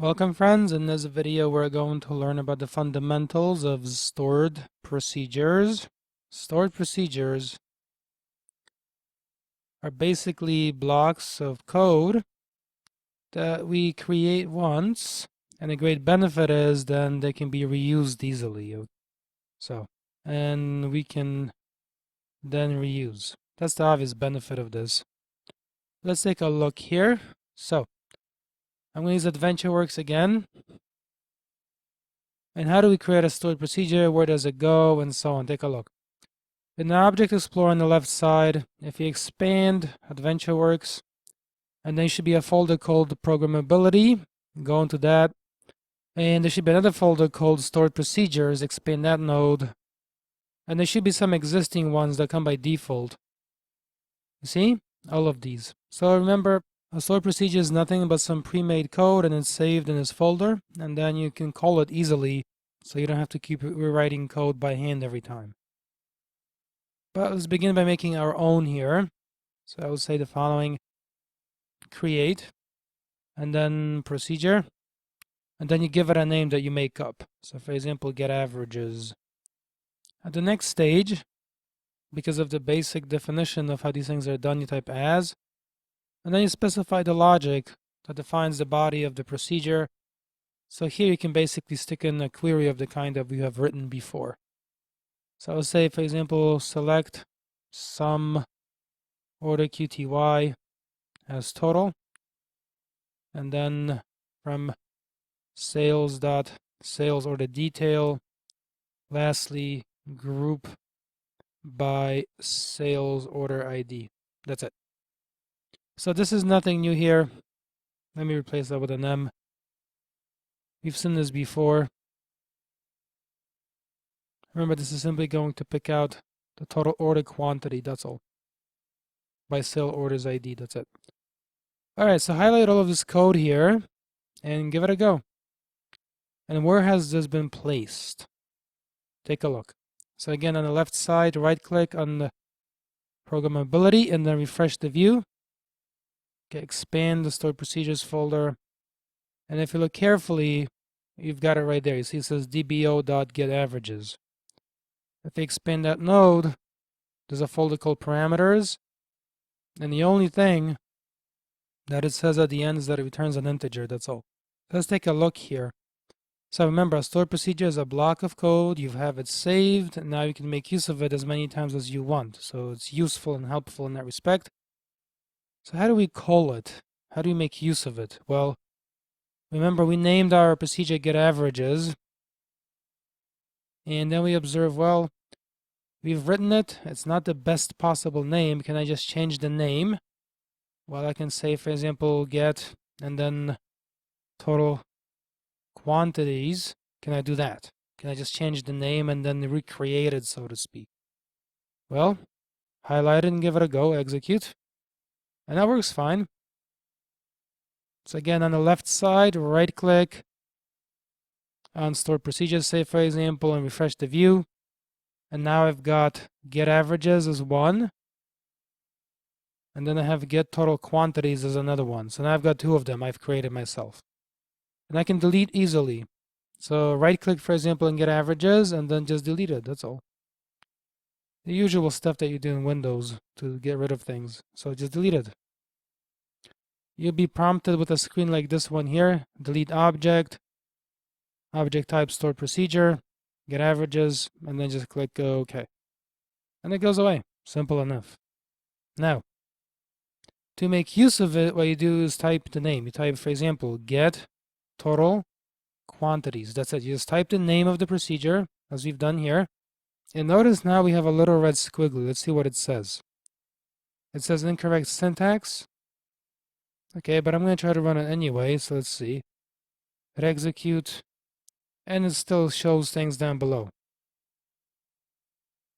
Welcome friends, in this video we're going to learn about the fundamentals of stored procedures. Stored procedures are basically blocks of code that we create once, and a great benefit is then they can be reused easily. And we can then reuse. That's the obvious benefit of this. Let's take a look here. So I'm going to use AdventureWorks again. And how do we create a stored procedure? Where does it go? And so on. Take a look. In the Object Explorer on the left side, if you expand AdventureWorks, and there should be a folder called Programmability. Go into that. And there should be another folder called Stored Procedures. Expand that node. And there should be some existing ones that come by default. You see? All of these. So remember, a stored procedure is nothing but some pre-made code, and it's saved in this folder. And then you can call it easily, so you don't have to keep rewriting code by hand every time. But let's begin by making our own here. So I will say the following: create, and then procedure, and then you give it a name that you make up. So for example, get averages. At the next stage, because of the basic definition of how these things are done, you type as, and then you specify the logic that defines the body of the procedure. So here you can basically stick in a query of the kind that we have written before. So I'll say, for example, select sum order QTY as total, and then from sales order detail, lastly group by sales order ID. That's it. So this is nothing new here. Let me replace that with an M. We've seen this before. Remember, this is simply going to pick out the total order quantity, that's all. By sale orders ID, that's it. Alright, so highlight all of this code here and give it a go. And where has this been placed? Take a look. So again, on the left side, right click on the programmability and then refresh the view. Okay, expand the stored procedures folder. And if you look carefully, you've got it right there. You see it says dbo.getAverages. If you expand that node, there's a folder called parameters. And the only thing that it says at the end is that it returns an integer, that's all. Let's take a look here. So remember, a stored procedure is a block of code. You have it saved, and now you can make use of it as many times as you want. So it's useful and helpful in that respect. So how do we call it? How do we make use of it? Well, remember, we named our procedure getAverages. And then we observe, well, we've written it. It's not the best possible name. Can I just change the name? Well, I can say, for example, get, and then total quantities. Can I do that? Can I just change the name and then recreate it, so to speak? Well, highlight it and give it a go, execute. And that works fine. So again, on the left side, right click on stored procedures, say for example, and refresh the view. And now I've got get averages as one. And then I have get total quantities as another one. So now I've got two of them I've created myself. And I can delete easily. So right click, for example, and get averages, and then just delete it. That's all. The usual stuff that you do in Windows to get rid of things. So just delete it. You'll be prompted with a screen like this one here. Delete object, object type stored procedure, get averages, and then just click OK. And it goes away. Simple enough. Now, to make use of it, what you do is type the name. You type, for example, get total quantities. That's it. You just type the name of the procedure, as we've done here. And notice now we have a little red squiggly. Let's see what it says. It says incorrect syntax. Okay, but I'm going to try to run it anyway, so let's see. Hit execute, and it still shows things down below.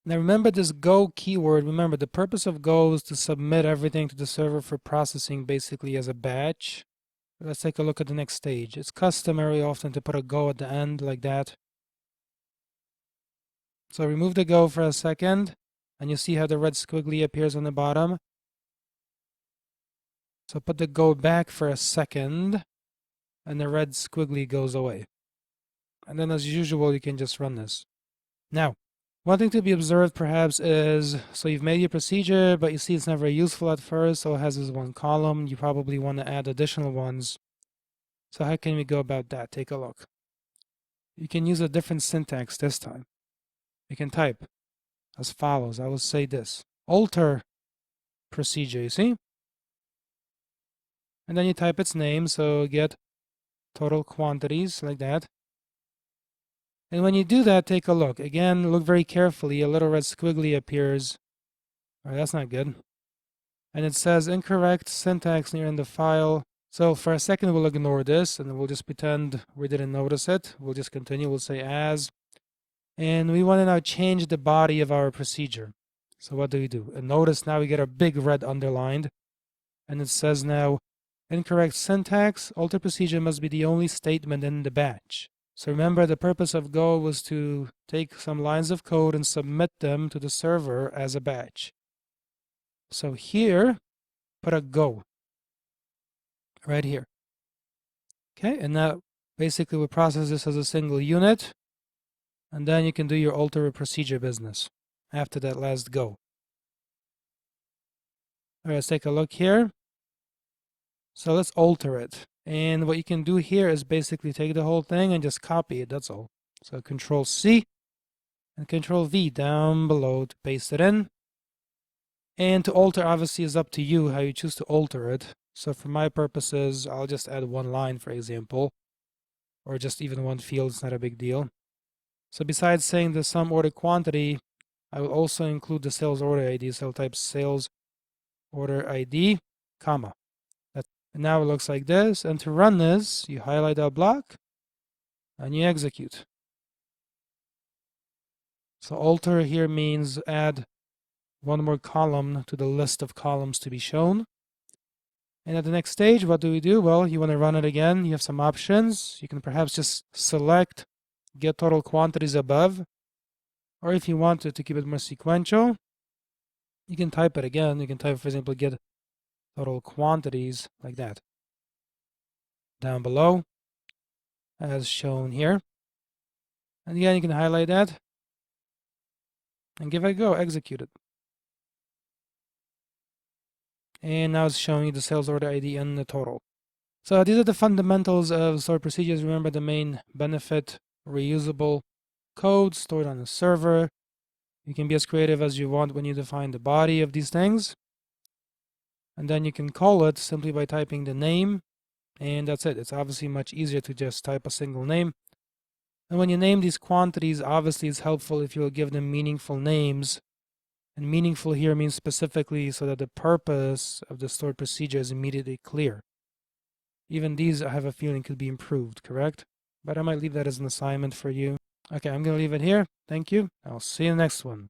Now remember this go keyword. Remember, the purpose of go is to submit everything to the server for processing, basically as a batch. Let's take a look at the next stage. It's customary often to put a go at the end like that. So remove the go for a second, and you see how the red squiggly appears on the bottom. So put the go back for a second, and the red squiggly goes away. And then as usual, you can just run this. Now, one thing to be observed perhaps is, so you've made your procedure, but you see it's not very useful at first, so it has this one column. You probably want to add additional ones. So how can we go about that? Take a look. You can use a different syntax this time. You can type as follows. I will say this: alter procedure, you see? And then you type its name, so get total quantities, like that. And when you do that, take a look. Again, look very carefully. A little red squiggly appears. All right, that's not good. And it says incorrect syntax near in the file. So for a second, we'll ignore this, and we'll just pretend we didn't notice it. We'll just continue. We'll say as. And we want to now change the body of our procedure. So what do? And notice now we get a big red underlined. And it says now, incorrect syntax, alter procedure must be the only statement in the batch. So remember, the purpose of Go was to take some lines of code and submit them to the server as a batch. So here, put a Go right here. Okay, and now basically we process this as a single unit, and then you can do your alter procedure business after that last Go. All right, let's take a look here. So let's alter it. And what you can do here is basically take the whole thing and just copy it, that's all. So Control C and Control V down below to paste it in. And to alter obviously is up to you how you choose to alter it. So for my purposes, I'll just add one line, for example, or just even one field, it's not a big deal. So besides saying the sum order quantity, I will also include the sales order ID. So I'll type sales order ID, comma. And now it looks like this. And to run this, you highlight that block and you execute. So alter here means add one more column to the list of columns to be shown. And at the next stage, what do? Well, you want to run it again. You have some options. You can perhaps just select get total quantities above. Or if you want to keep it more sequential, you can type it again. You can type, for example, get total quantities like that down below as shown here. And again, you can highlight that and give it a go, execute it. And now it's showing you the sales order ID and the total. So these are the fundamentals of stored procedures. Remember the main benefit: reusable code stored on a server. You can be as creative as you want when you define the body of these things. And then you can call it simply by typing the name. And that's it. It's obviously much easier to just type a single name. And when you name these quantities, obviously it's helpful if you'll give them meaningful names. And meaningful here means specifically so that the purpose of the stored procedure is immediately clear. Even these, I have a feeling, could be improved, correct? But I might leave that as an assignment for you. Okay, I'm going to leave it here. Thank you. I'll see you in the next one.